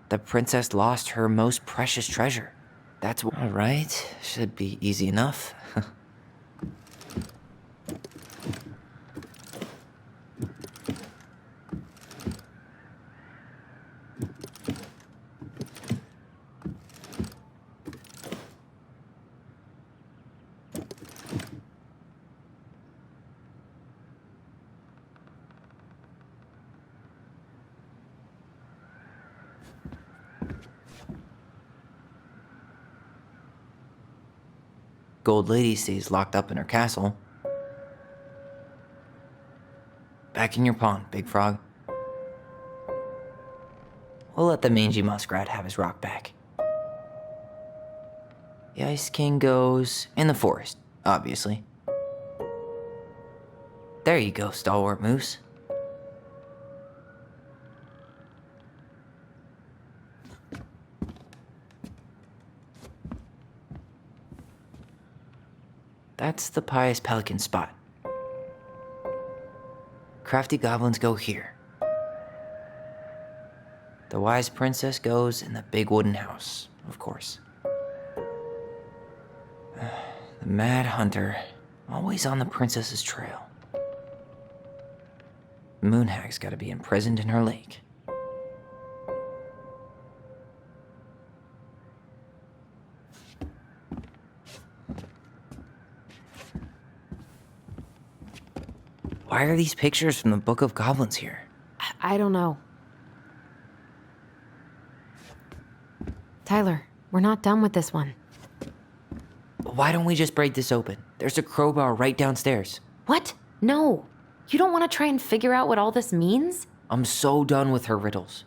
The princess lost her most precious treasure. That's all right. Should be easy enough. Gold Lady stays locked up in her castle. Back in your pond, Big Frog. We'll let the mangy muskrat have his rock back. The Ice King goes in the forest, obviously. There you go, stalwart moose. That's the pious pelican spot. Crafty goblins go here. The wise princess goes in the big wooden house, of course. The mad hunter, always on the princess's trail. Moonhag's gotta be imprisoned in her lake. Why are these pictures from the Book of Goblins here? I don't know. Tyler, we're not done with this one. Why don't we just break this open? There's a crowbar right downstairs. What? No. You don't want to try and figure out what all this means? I'm so done with her riddles.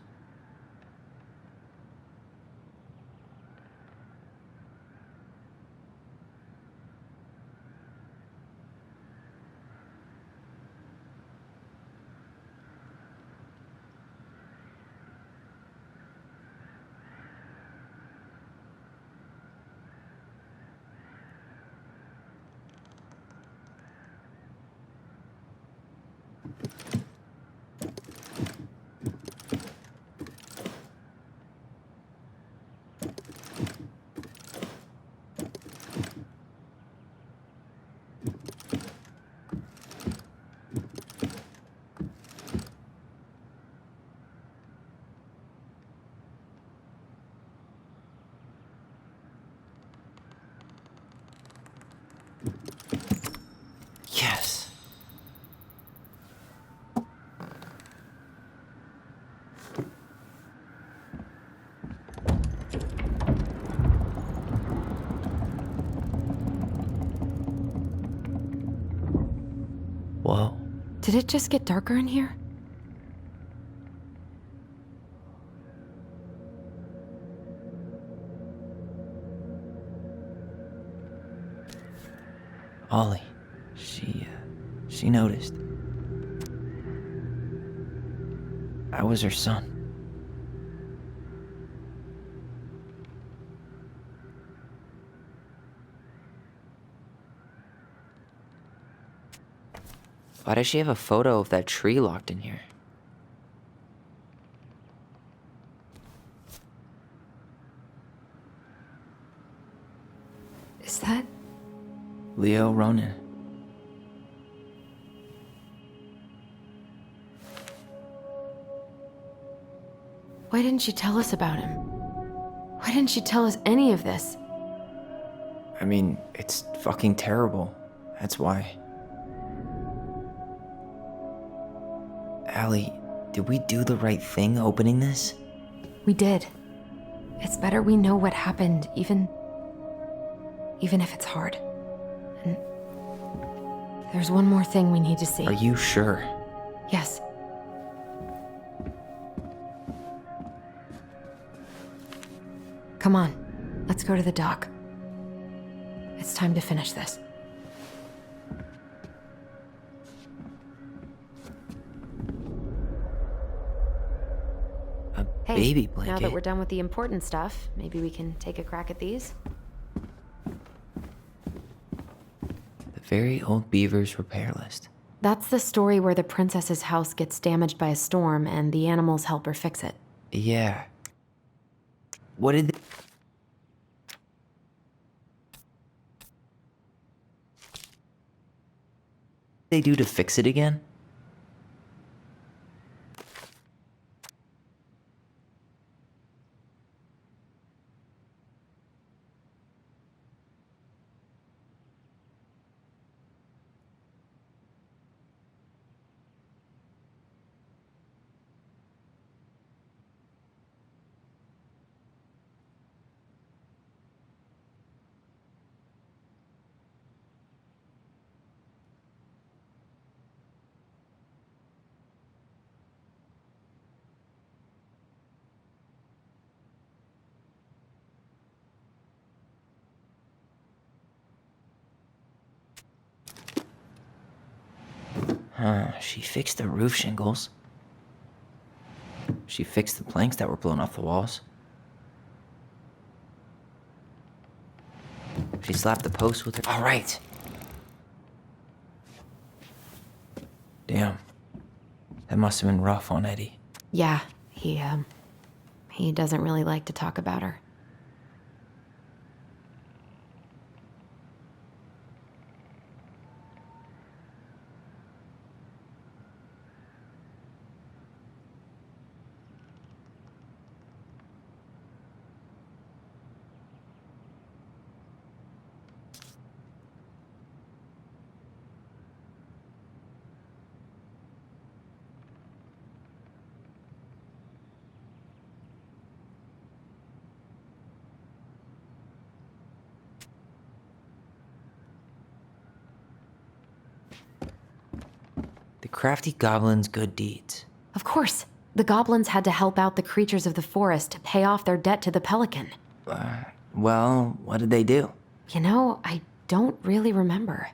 Yes. Whoa. Did it just get darker in here? Ollie. She noticed. I was her son. Why does she have a photo of that tree locked in here? Is that... Leo Ronan. Why didn't she tell us about him? Why didn't she tell us any of this? I mean, it's fucking terrible. That's why. Allie, did we do the right thing opening this? We did. It's better we know what happened, even if it's hard. And there's one more thing we need to see. Are you sure? Yes. Come on, let's go to the dock. It's time to finish this. Hey, baby now blanket. that we're done with the important stuff, maybe we can take a crack at these? The very old beaver's repair list. That's the story where the princess's house gets damaged by a storm and the animals help her fix it. Yeah. What did they do to fix it again? She fixed the roof shingles. She fixed the planks that were blown off the walls. She slapped the post with her. All right. Damn. That must have been rough on Eddie. Yeah, he doesn't really like to talk about her. The crafty goblin's good deeds. Of course, the goblins had to help out the creatures of the forest to pay off their debt to the pelican. Well, what did they do? You know, I don't really remember.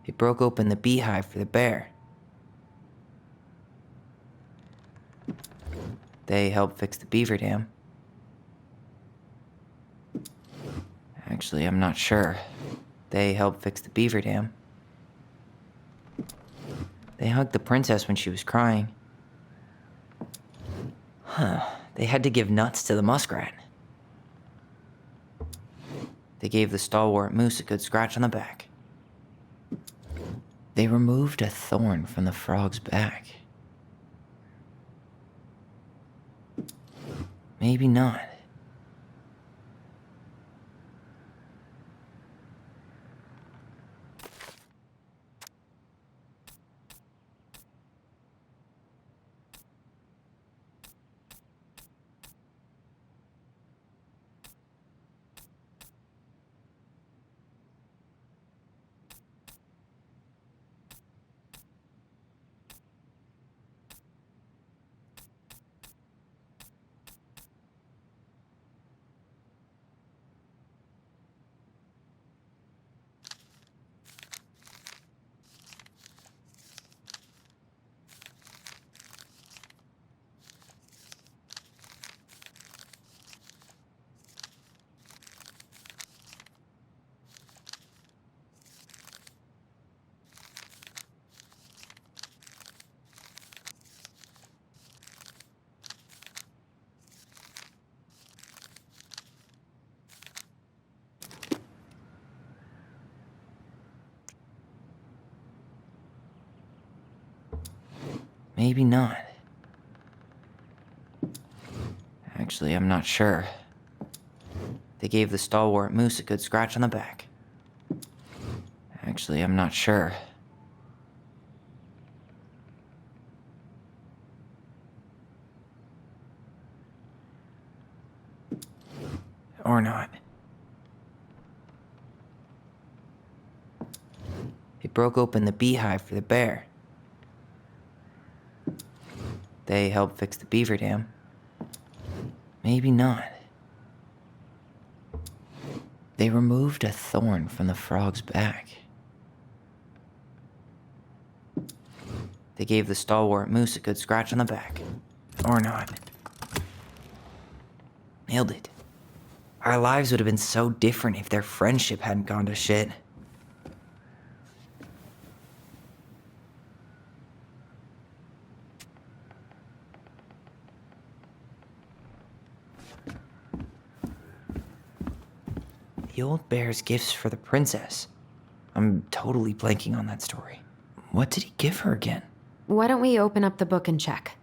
They broke open the beehive for the bear. They helped fix the beaver dam. Actually, I'm not sure. They helped fix the beaver dam. They hugged the princess when she was crying. They had to give nuts to the muskrat. They gave the stalwart moose a good scratch on the back. They removed a thorn from the frog's back. Maybe not. Maybe not. Actually, I'm not sure. They gave the stalwart moose a good scratch on the back. Actually, I'm not sure. Or not. They broke open the beehive for the bear. They helped fix the beaver dam. Maybe not. They removed a thorn from the frog's back. They gave the stalwart moose a good scratch on the back. Or not. Nailed it. Our lives would have been so different if their friendship hadn't gone to shit. The old bear's gifts for the princess. I'm totally blanking on that story. What did he give her again? Why don't we open up the book and check?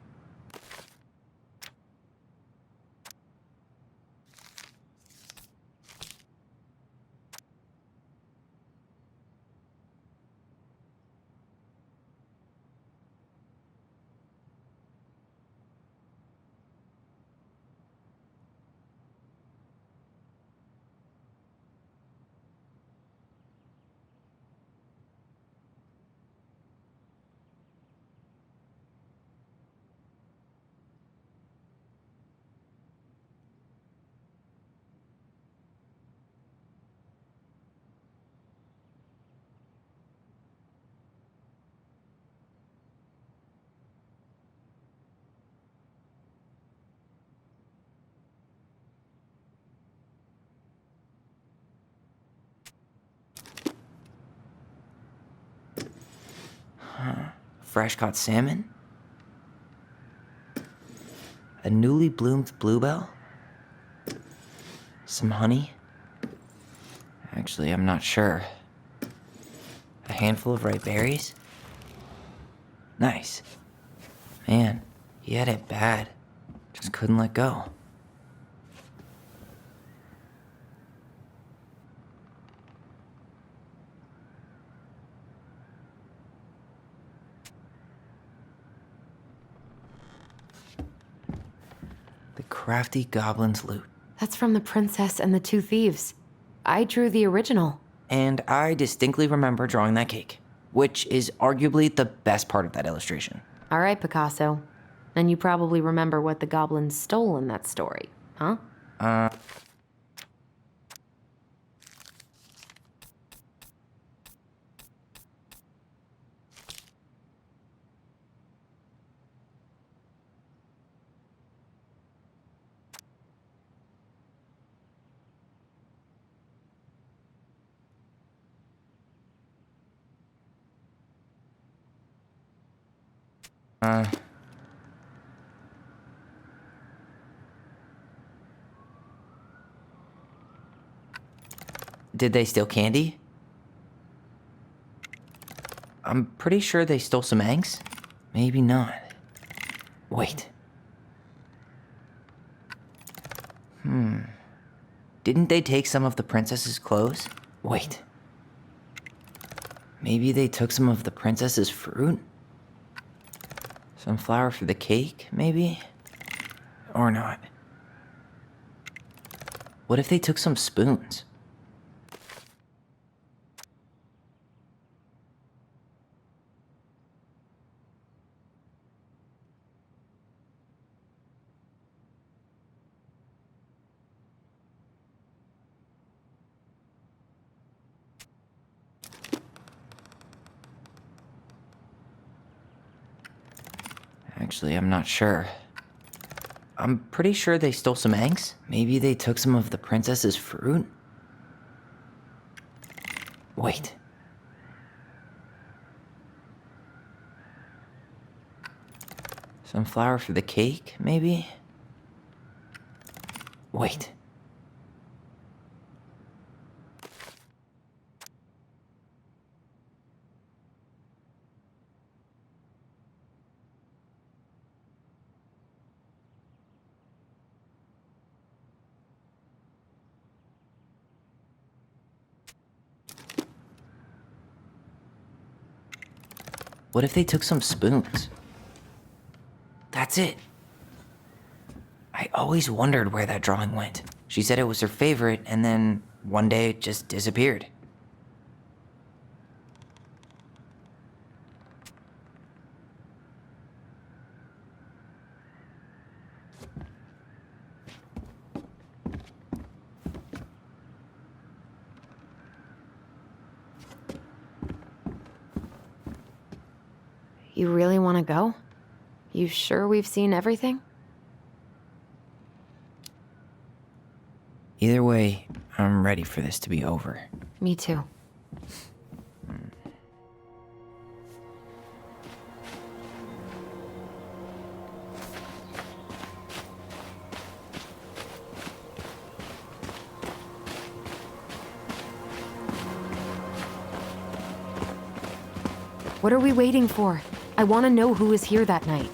Fresh caught salmon? A newly bloomed bluebell? Some honey? Actually, I'm not sure. A handful of ripe berries? Nice. Man, he had it bad. Just couldn't let go. The crafty goblin's loot. That's from The Princess and the Two Thieves. I drew the original. And I distinctly remember drawing that cake, which is arguably the best part of that illustration. All right, Picasso. And you probably remember what the goblins stole in that story, huh? Did they steal candy? I'm pretty sure they stole some eggs. Maybe not. Wait. Didn't they take some of the princess's clothes? Wait. Maybe they took some of the princess's fruit? Some flour for the cake, maybe? Or not. What if they took some spoons? Actually, I'm not sure. I'm pretty sure they stole some eggs. Maybe they took some of the princess's fruit? Wait. Some flour for the cake, maybe? Wait. What if they took some spoons? That's it. I always wondered where that drawing went. She said it was her favorite, and then one day it just disappeared. You really want to go? You sure we've seen everything? Either way, I'm ready for this to be over. Me too. What are we waiting for? I want to know who was here that night.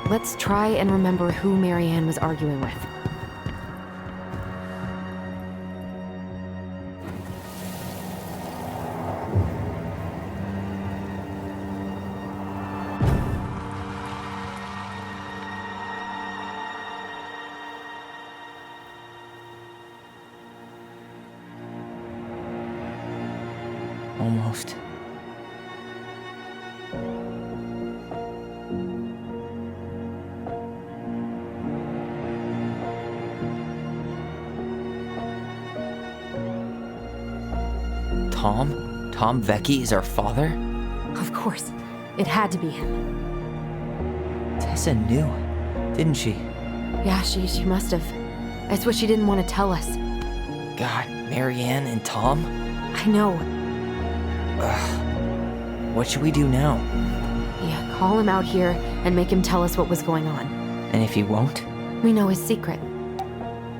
Let's try and remember who Marianne was arguing with. Almost. Tom? Tom Vecchi is our father? Of course. It had to be him. Tessa knew, didn't she? Yeah, she must have. That's what she didn't want to tell us. God, Marianne and Tom? I know. What should we do now? Yeah, call him out here and make him tell us what was going on. And if he won't? We know his secret.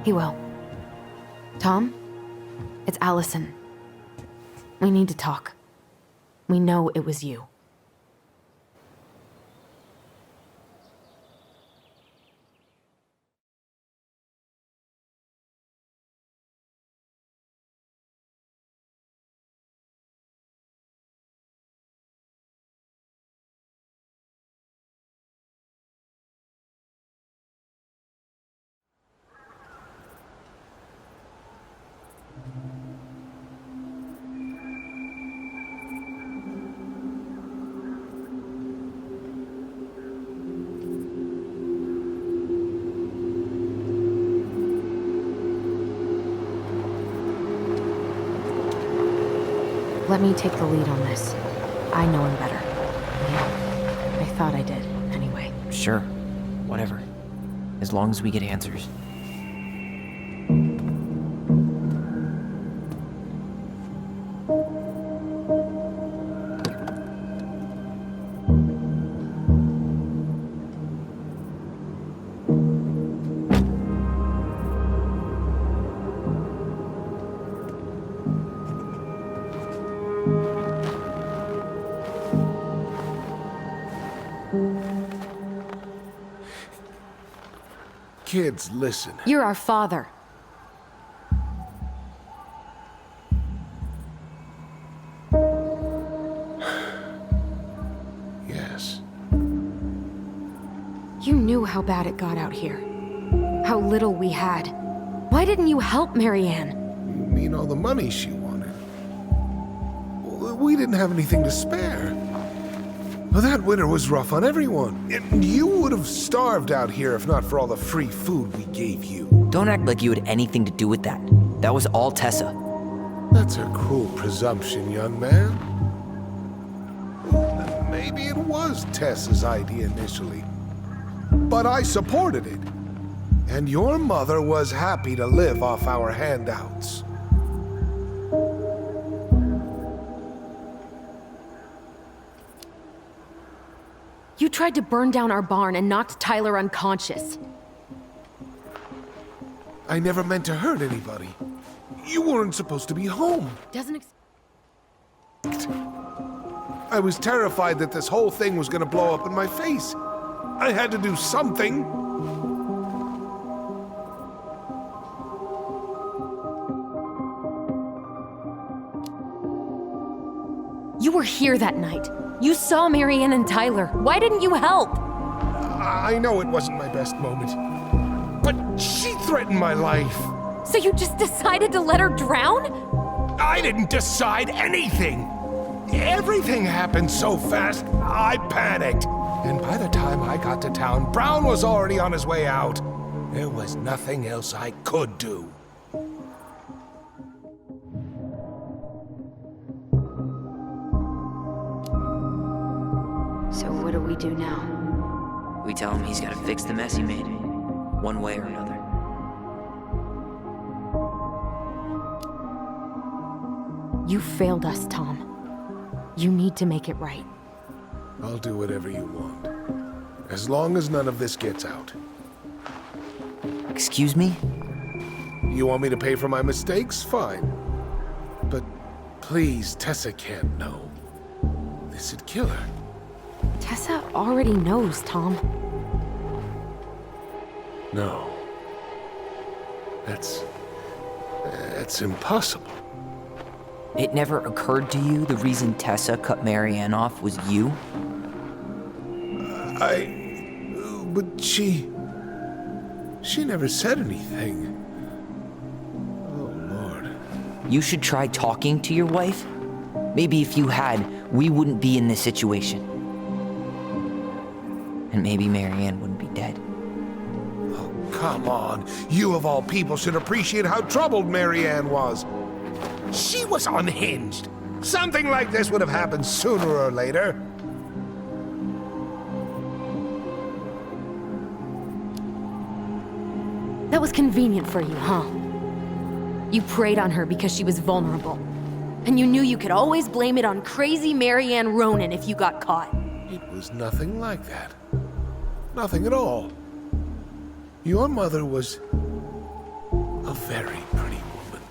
He will. Tom? It's Allison. We need to talk. We know it was you. Let me take the lead on this. I know him better. Yeah, I thought I did, anyway. Sure. Whatever. As long as we get answers. Kids, listen. You're our father. Yes. You knew how bad it got out here. How little we had. Why didn't you help Marianne? You mean all the money she wanted? We didn't have anything to spare. Well, that winter was rough on everyone. You would have starved out here if not for all the free food we gave you. Don't act like you had anything to do with that. That was all Tessa. That's a cruel presumption, young man. Maybe it was Tessa's idea initially. But I supported it. And your mother was happy to live off our handouts. You tried to burn down our barn and knocked Tyler unconscious. I never meant to hurt anybody. You weren't supposed to be home. I was terrified that this whole thing was gonna blow up in my face. I had to do something. You were here that night. You saw Marianne and Tyler. Why didn't you help? I know it wasn't my best moment, but she threatened my life. So you just decided to let her drown? I didn't decide anything. Everything happened so fast, I panicked. And by the time I got to town, Brown was already on his way out. There was nothing else I could do. So what do we do now? We tell him he's gotta fix the mess he made, one way or another. You failed us, Tom. You need to make it right. I'll do whatever you want, as long as none of this gets out. Excuse me? You want me to pay for my mistakes? Fine. But please, Tessa can't know. This'd kill her. Tessa already knows, Tom. No. That's impossible. It never occurred to you the reason Tessa cut Marianne off was you? But she never said anything. Oh, Lord. You should try talking to your wife. Maybe if you had, we wouldn't be in this situation. And maybe Marianne wouldn't be dead. Oh, come on. You of all people should appreciate how troubled Marianne was. She was unhinged. Something like this would have happened sooner or later. That was convenient for you, huh? You preyed on her because she was vulnerable. And you knew you could always blame it on crazy Marianne Ronan if you got caught. It was nothing like that. Nothing at all. Your mother was a very pretty woman.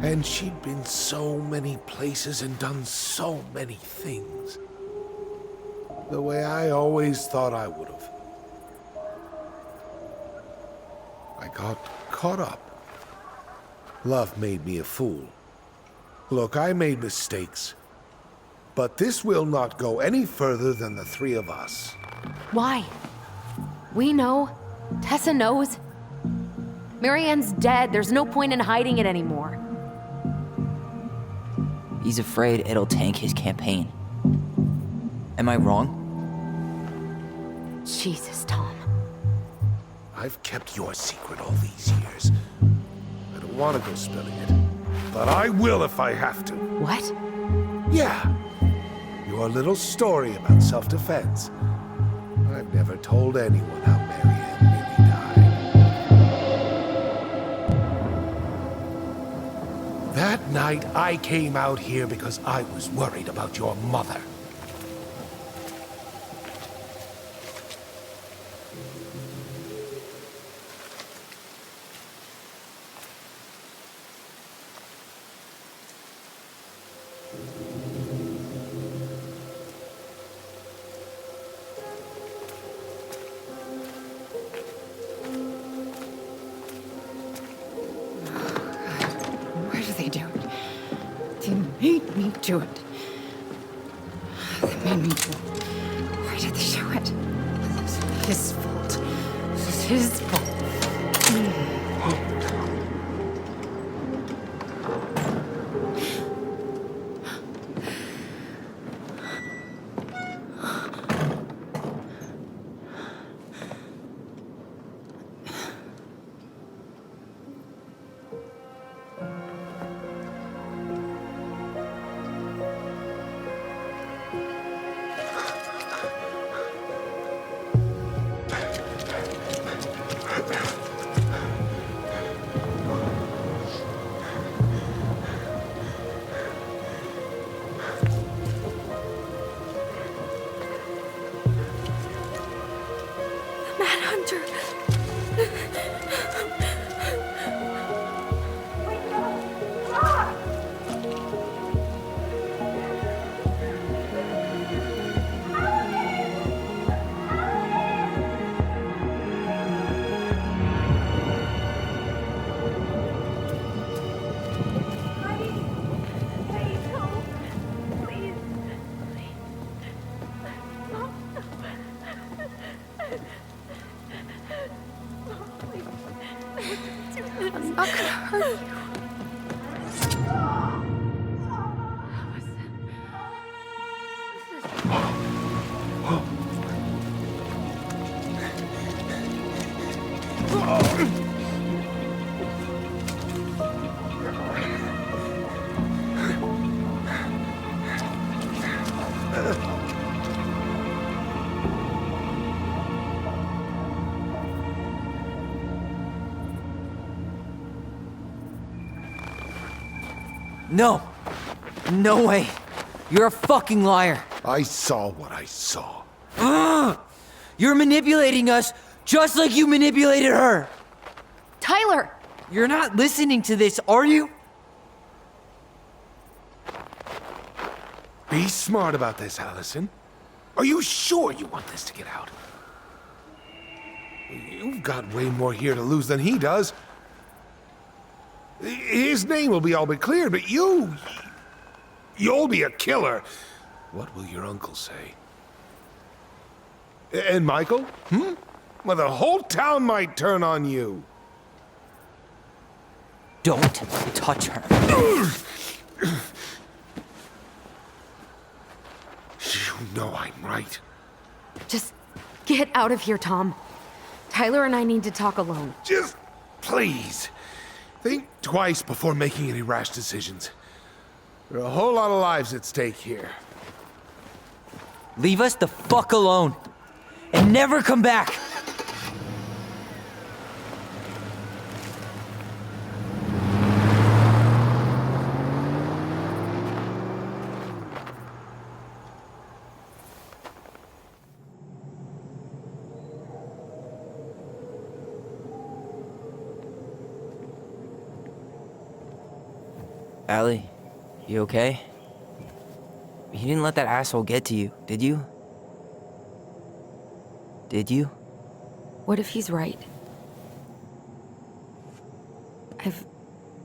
And she'd been so many places and done so many things. The way I always thought I would have. I got caught up. Love made me a fool. Look, I made mistakes. But this will not go any further than the three of us. Why? We know. Tessa knows. Marianne's dead. There's no point in hiding it anymore. He's afraid it'll tank his campaign. Am I wrong? Jesus, Tom. I've kept your secret all these years. I don't want to go spilling it, but I will if I have to. What? Yeah. Your little story about self-defense. I've never told anyone how Marianne really died. That night, I came out here because I was worried about your mother. Why do they do it? They made me do it. They made me do it. Why did they do it? This is his fault. This is his fault. No. No way. You're a fucking liar. I saw what I saw. You're manipulating us just like you manipulated her. Tyler! You're not listening to this, are you? Be smart about this, Allison. Are you sure you want this to get out? You've got way more here to lose than he does. His name will be all but cleared, but you'll be a killer. What will your uncle say? And Michael? Well, the whole town might turn on you. Don't touch her. You know I'm right. Just get out of here, Tom. Tyler and I need to talk alone. Just please, think twice before making any rash decisions. There are a whole lot of lives at stake here. Leave us the fuck alone. And never come back. Allie, you okay? You didn't let that asshole get to you, did you? Did you? What if he's right? I've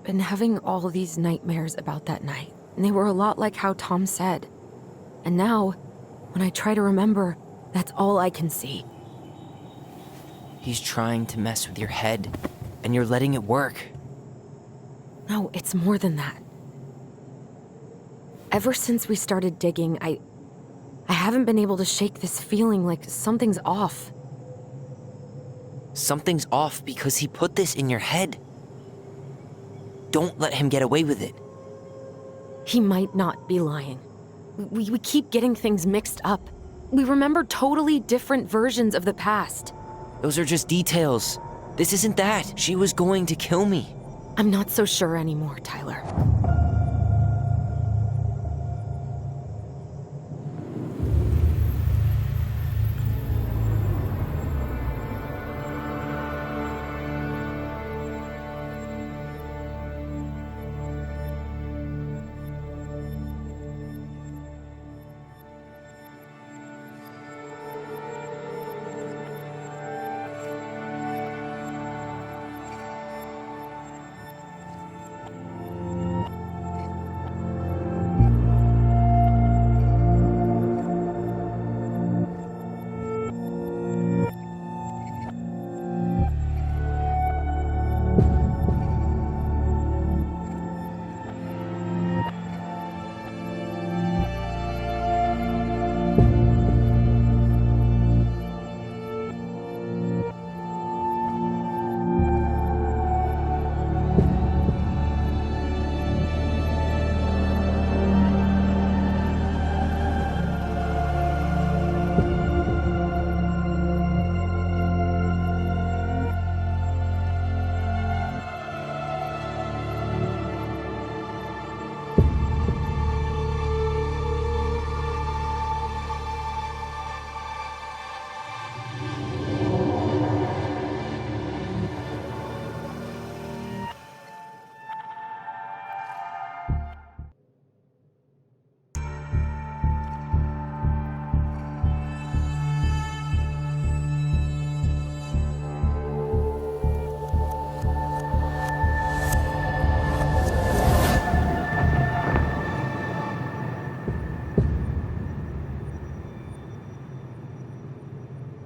been having all these nightmares about that night, and they were a lot like how Tom said. And now, when I try to remember, that's all I can see. He's trying to mess with your head, and you're letting it work. No, it's more than that. Ever since we started digging, I haven't been able to shake this feeling like something's off. Something's off because he put this in your head. Don't let him get away with it. He might not be lying. We keep getting things mixed up. We remember totally different versions of the past. Those are just details. This isn't that. She was going to kill me. I'm not so sure anymore, Tyler.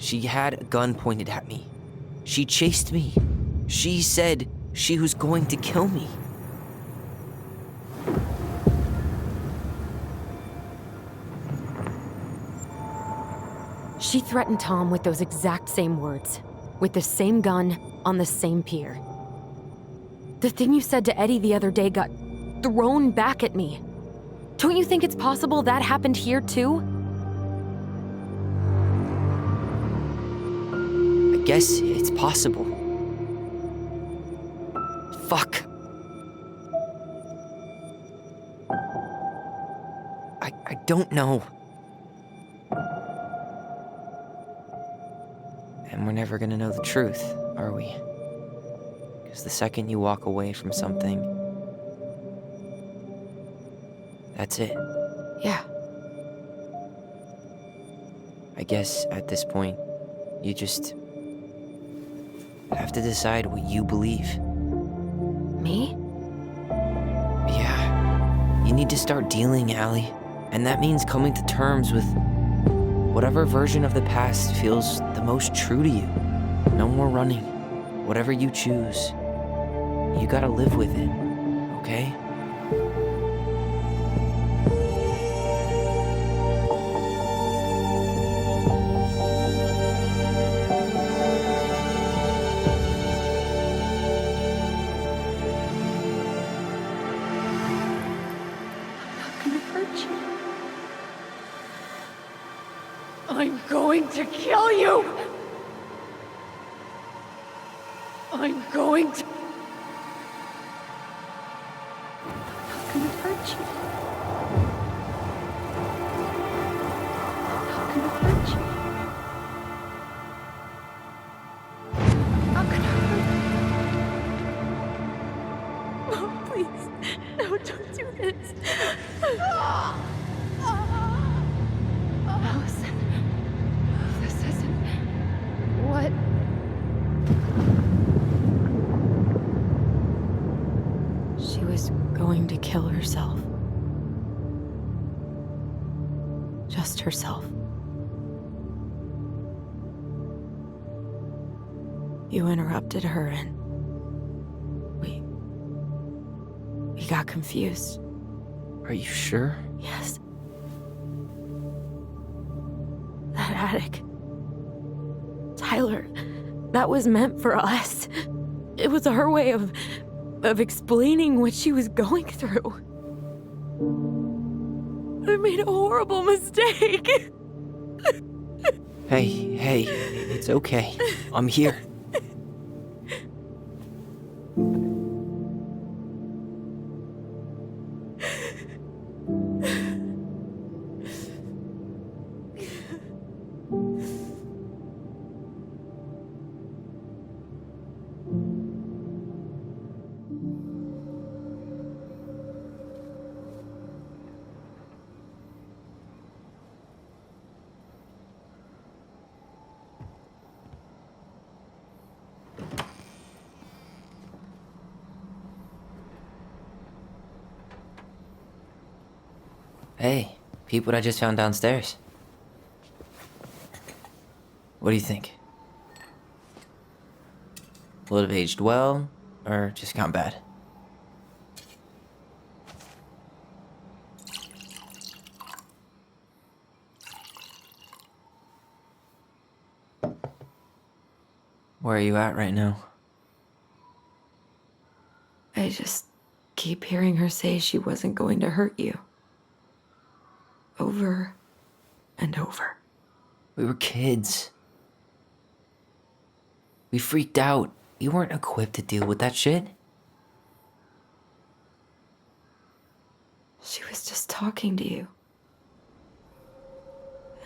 She had a gun pointed at me. She chased me. She said she was going to kill me. She threatened Tom with those exact same words, with the same gun on the same pier. The thing you said to Eddie the other day got thrown back at me. Don't you think it's possible that happened here too? I guess it's possible. Fuck. I don't know. And we're never gonna know the truth, are we? Because the second you walk away from something, that's it. Yeah. I guess at this point, you just have to decide what you believe. Me? Yeah. You need to start dealing, Allie. And that means coming to terms with whatever version of the past feels the most true to you. No more running. Whatever you choose, you gotta live with it, okay? I'm going to kill you! I'm going to... I'm not gonna hurt you. I'm not gonna hurt you. I'm not gonna hurt you. No, please. No, don't do this. Allison, this isn't what... She was going to kill herself. Just herself. You interrupted her and we got confused. Are you sure? Yes. That attic. Tyler, that was meant for us. It was our way of explaining what she was going through. I made a horrible mistake. Hey, it's okay. I'm here. Hey, peep what I just found downstairs. What do you think? Will it have aged well, or just gone bad? Where are you at right now? I just keep hearing her say she wasn't going to hurt you. Over and over. We were kids. We freaked out. You weren't equipped to deal with that shit. She was just talking to you.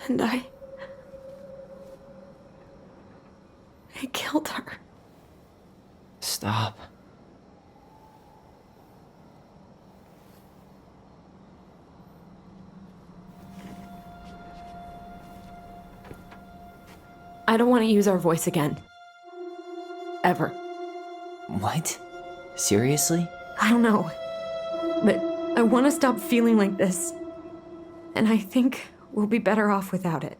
And I killed her. Stop. I don't want to use our voice again. Ever. What? Seriously? I don't know. But I want to stop feeling like this. And I think we'll be better off without it.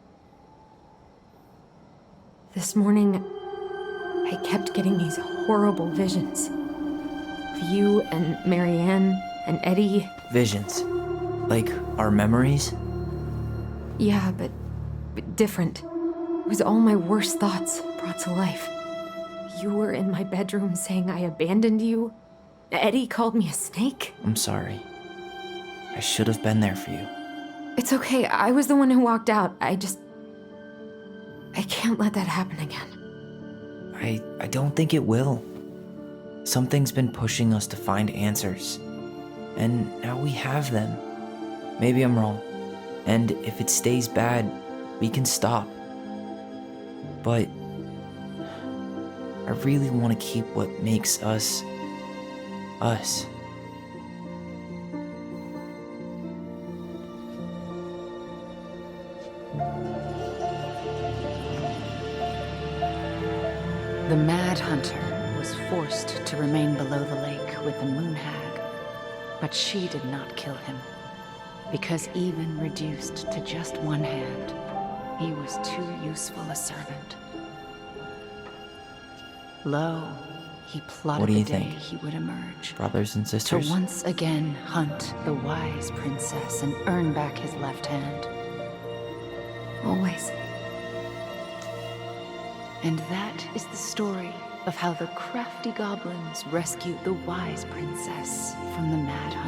This morning, I kept getting these horrible visions. Of you and Marianne and Eddie. Visions. Like our memories? Yeah, but different. It was all my worst thoughts brought to life. You were in my bedroom saying I abandoned you. Eddie called me a snake. I'm sorry. I should have been there for you. It's okay. I was the one who walked out. I can't let that happen again. I don't think it will. Something's been pushing us to find answers. and now we have them. Maybe I'm wrong, and if it stays bad, we can stop. But I really want to keep what makes us, us. The Mad Hunter was forced to remain below the lake with the Moon Hag, but she did not kill him, because even reduced to just one hand, he was too useful a servant. Lo, he plotted What do you the day think? he would emerge, Brothers and to sisters? once again hunt the wise princess and earn back his left hand. Always. And that is the story of how the crafty goblins rescued the wise princess from the Mad Hunter.